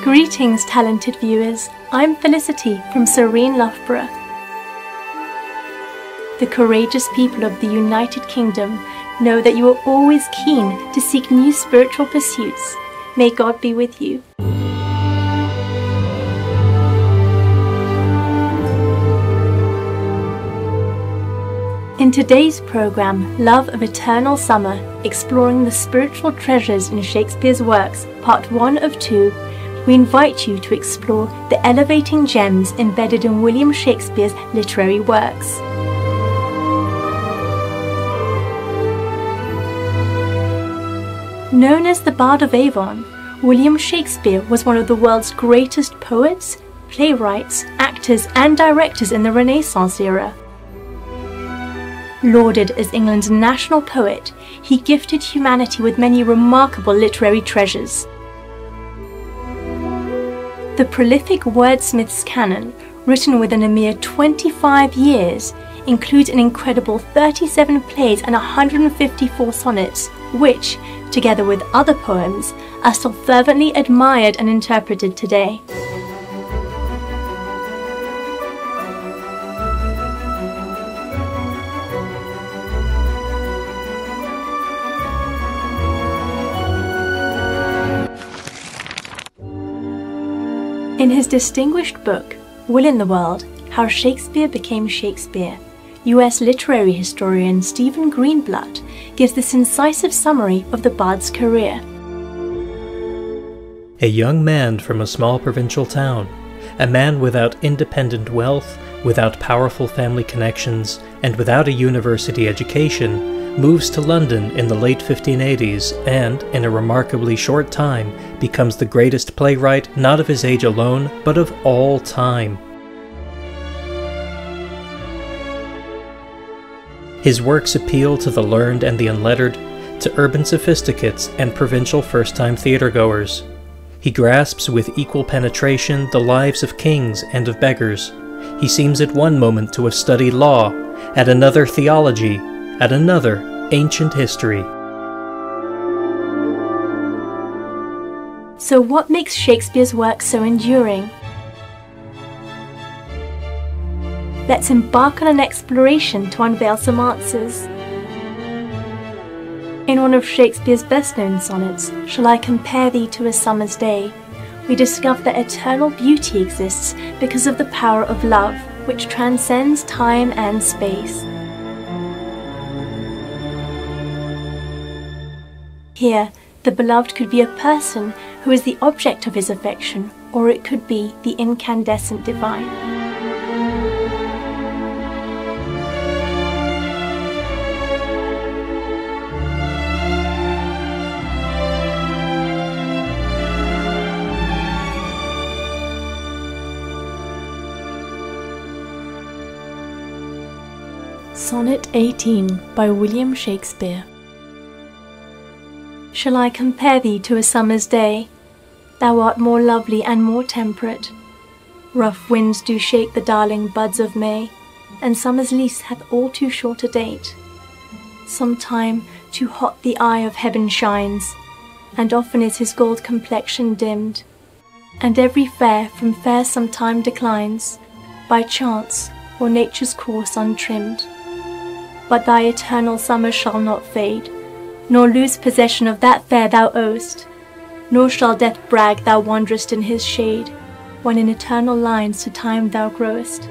Greetings, talented viewers. I'm Felicity from Serene Loughborough. The courageous people of the United Kingdom know that you are always keen to seek new spiritual pursuits. May God be with you. In today's program, Love of Eternal Summer, exploring the spiritual treasures in Shakespeare's works, part 1 of 2, we invite you to explore the elevating gems embedded in William Shakespeare's literary works. Known as the Bard of Avon, William Shakespeare was one of the world's greatest poets, playwrights, actors, and directors in the Renaissance era. Lauded as England's national poet, he gifted humanity with many remarkable literary treasures. The prolific wordsmith's canon, written within a mere 25 years, includes an incredible 37 plays and 154 sonnets, which, together with other poems, are still fervently admired and interpreted today. In his distinguished book, Will in the World, How Shakespeare Became Shakespeare, US literary historian Stephen Greenblatt gives this incisive summary of the bard's career. A young man from a small provincial town, a man without independent wealth, without powerful family connections, and without a university education, moves to London in the late 1580s and, in a remarkably short time, becomes the greatest playwright not of his age alone, but of all time. His works appeal to the learned and the unlettered, to urban sophisticates and provincial first-time theatergoers. He grasps with equal penetration the lives of kings and of beggars. He seems at one moment to have studied law, at another theology, at another ancient history. So what makes Shakespeare's work so enduring? Let's embark on an exploration to unveil some answers. In one of Shakespeare's best-known sonnets, Shall I Compare Thee to a Summer's Day, we discover that eternal beauty exists because of the power of love, which transcends time and space. Here, the beloved could be a person who is the object of his affection, or it could be the incandescent divine. Sonnet 18 by William Shakespeare. Shall I compare thee to a summer's day? Thou art more lovely and more temperate. Rough winds do shake the darling buds of May, and summer's lease hath all too short a date. Sometime too hot the eye of heaven shines, and often is his gold complexion dimmed, and every fair from fair sometime declines, by chance or nature's course untrimmed. But thy eternal summer shall not fade, nor lose possession of that fair thou owest, nor shall death brag thou wanderest in his shade, when in eternal lines to time thou growest.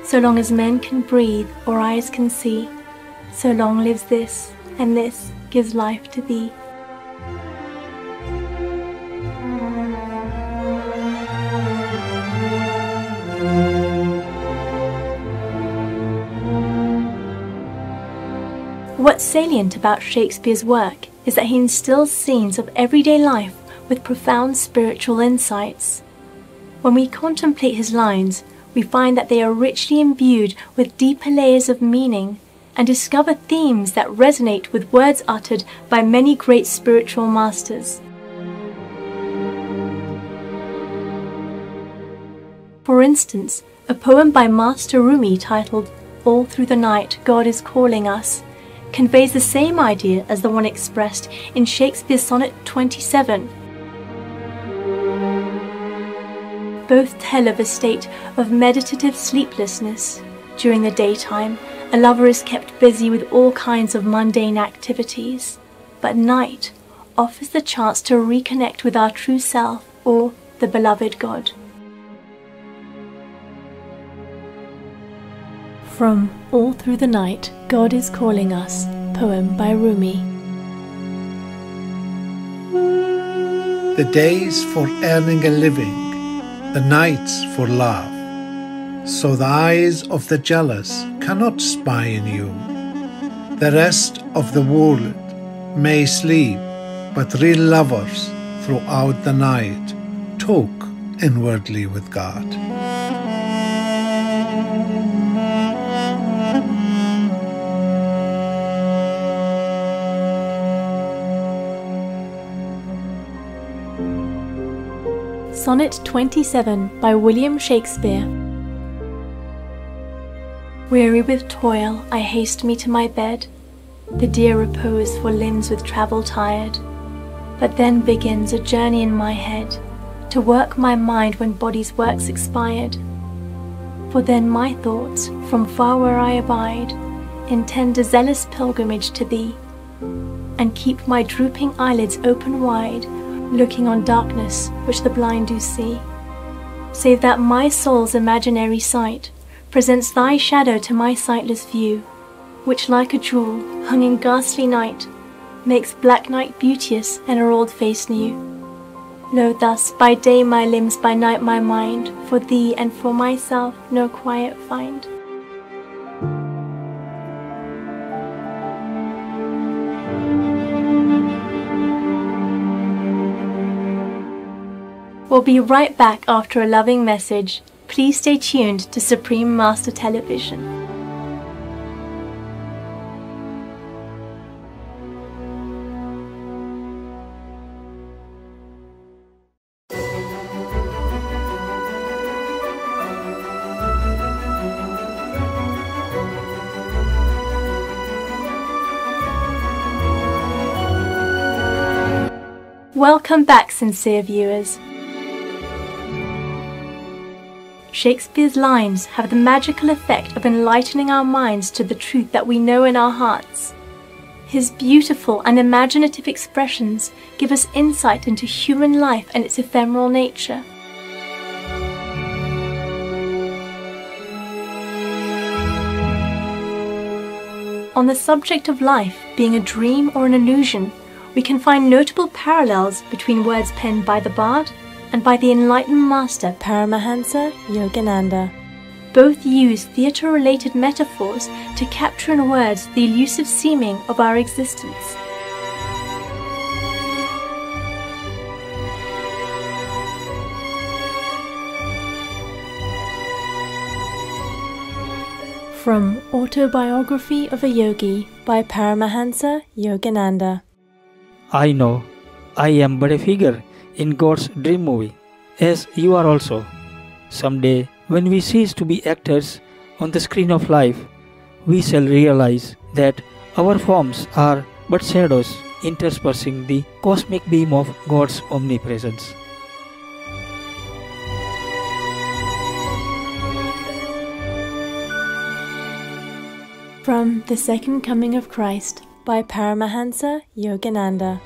So long as men can breathe or eyes can see, so long lives this, and this gives life to thee. What's salient about Shakespeare's work is that he instills scenes of everyday life with profound spiritual insights. When we contemplate his lines, we find that they are richly imbued with deeper layers of meaning and discover themes that resonate with words uttered by many great spiritual masters. For instance, a poem by Master Rumi titled All Through the Night God is Calling Us conveys the same idea as the one expressed in Shakespeare's Sonnet 27. Both tell of a state of meditative sleeplessness. During the daytime, a lover is kept busy with all kinds of mundane activities, but night offers the chance to reconnect with our true self or the beloved God. From All Through the Night, God is Calling Us, poem by Rumi. The days for earning a living, the nights for love. So the eyes of the jealous cannot spy in you. The rest of the world may sleep, but real lovers throughout the night talk inwardly with God. Sonnet 27 by William Shakespeare. Weary with toil, I haste me to my bed, the dear repose for limbs with travel tired. But then begins a journey in my head, to work my mind when body's work's expired. For then my thoughts, from far where I abide, intend a zealous pilgrimage to thee, and keep my drooping eyelids open wide, looking on darkness which the blind do see, save that my soul's imaginary sight presents thy shadow to my sightless view, which like a jewel hung in ghastly night makes black night beauteous and her old face new. Lo, thus by day my limbs, by night my mind, for thee and for myself no quiet find. We'll be right back after a loving message. Please stay tuned to Supreme Master Television. Welcome back, sincere viewers. Shakespeare's lines have the magical effect of enlightening our minds to the truth that we know in our hearts. His beautiful and imaginative expressions give us insight into human life and its ephemeral nature. On the subject of life being a dream or an illusion, we can find notable parallels between words penned by the bard and by the enlightened master Paramahansa Yogananda. Both use theatre-related metaphors to capture in words the elusive seeming of our existence. From Autobiography of a Yogi by Paramahansa Yogananda. I know I am but a figure in God's dream movie, as you are also. Someday, when we cease to be actors on the screen of life, we shall realize that our forms are but shadows interspersing the cosmic beam of God's omnipresence. From The Second Coming of Christ by Paramahansa Yogananda.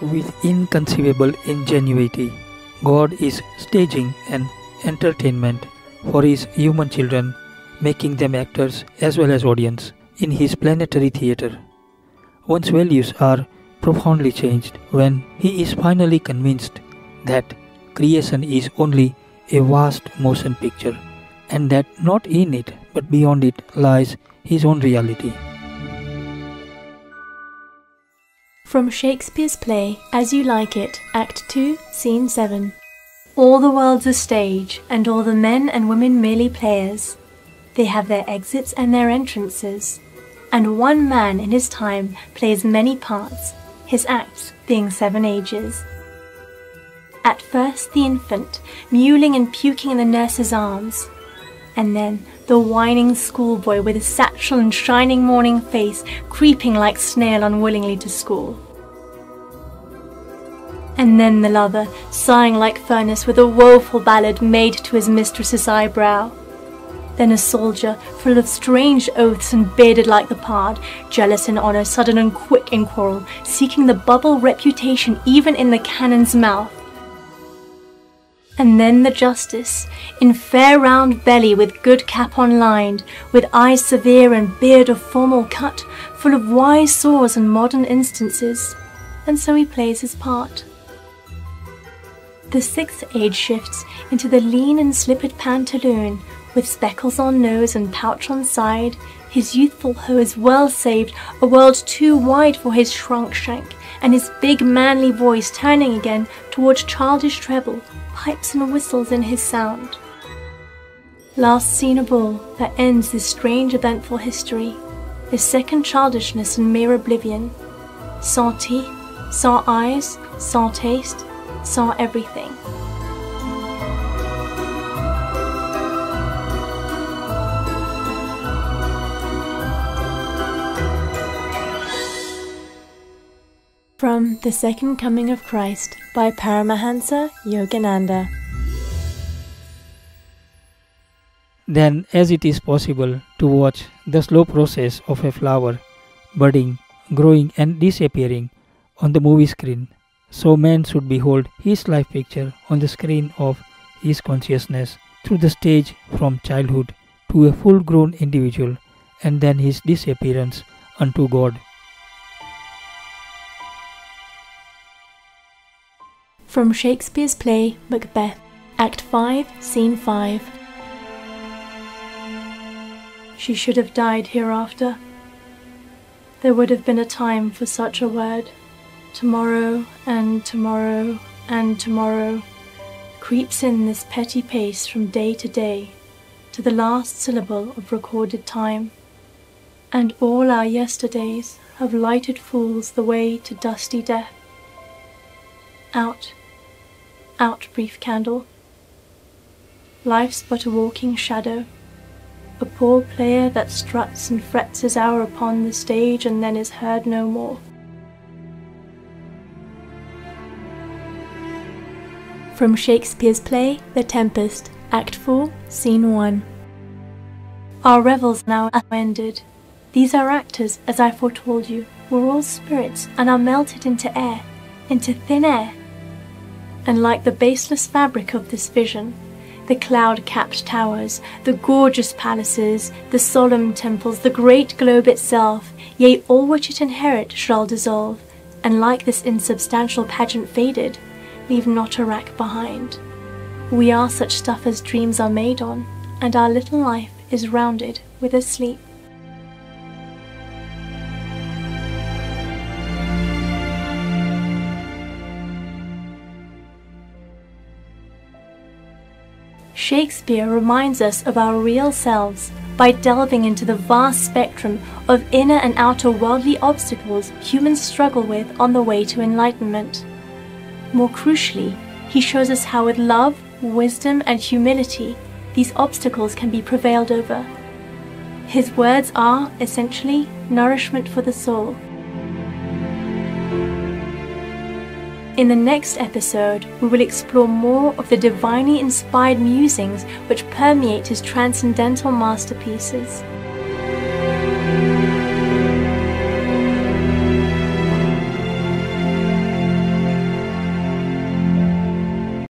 With inconceivable ingenuity, God is staging an entertainment for His human children, making them actors as well as audience in His planetary theatre. One's values are profoundly changed when he is finally convinced that creation is only a vast motion picture, and that not in it but beyond it lies his own reality. From Shakespeare's play As You Like It, Act 2, Scene 7. All the world's a stage, and all the men and women merely players. They have their exits and their entrances, and one man in his time plays many parts, his acts being 7 ages. At first the infant, mewling and puking in the nurse's arms, and then the whining schoolboy with his satchel and shining morning face creeping like snail unwillingly to school. And then the lover, sighing like furnace with a woeful ballad made to his mistress's eyebrow. Then a soldier, full of strange oaths and bearded like the pard, jealous in honour, sudden and quick in quarrel, seeking the bubble reputation even in the cannon's mouth. And then the justice, in fair round belly with good cap onlined, with eyes severe and beard of formal cut, full of wise saws and modern instances, and so he plays his part. The sixth age shifts into the lean and slippered pantaloon, with speckles on nose and pouch on side, his youthful hose well saved, a world too wide for his shrunk shank, and his big manly voice turning again towards childish treble, pipes and whistles in his sound. Last scene of all that ends this strange eventful history is second childishness and mere oblivion. Sans teeth, sans eyes, sans taste, sans everything. From The Second Coming of Christ by Paramahansa Yogananda. Then, as it is possible to watch the slow process of a flower budding, growing and disappearing on the movie screen, so man should behold his life picture on the screen of his consciousness through the stage from childhood to a full-grown individual, and then his disappearance unto God. From Shakespeare's play Macbeth, Act 5, Scene 5. She should have died hereafter. There would have been a time for such a word. Tomorrow and tomorrow and tomorrow creeps in this petty pace from day to day, to the last syllable of recorded time, and all our yesterdays have lighted fools the way to dusty death. Out, out, brief candle. Life's but a walking shadow, a poor player that struts and frets his hour upon the stage and then is heard no more. From Shakespeare's play The Tempest, Act 4, Scene 1. Our revels now are ended. These are actors, as I foretold you, were all spirits and are melted into air, into thin air. And like the baseless fabric of this vision, the cloud-capped towers, the gorgeous palaces, the solemn temples, the great globe itself, yea, all which it inherit shall dissolve, and like this insubstantial pageant faded, leave not a rack behind. We are such stuff as dreams are made on, and our little life is rounded with a sleep. Shakespeare reminds us of our real selves by delving into the vast spectrum of inner and outer worldly obstacles humans struggle with on the way to enlightenment. More crucially, he shows us how with love, wisdom and humility these obstacles can be prevailed over. His words are, essentially, nourishment for the soul. In the next episode, we will explore more of the divinely inspired musings which permeate his transcendental masterpieces.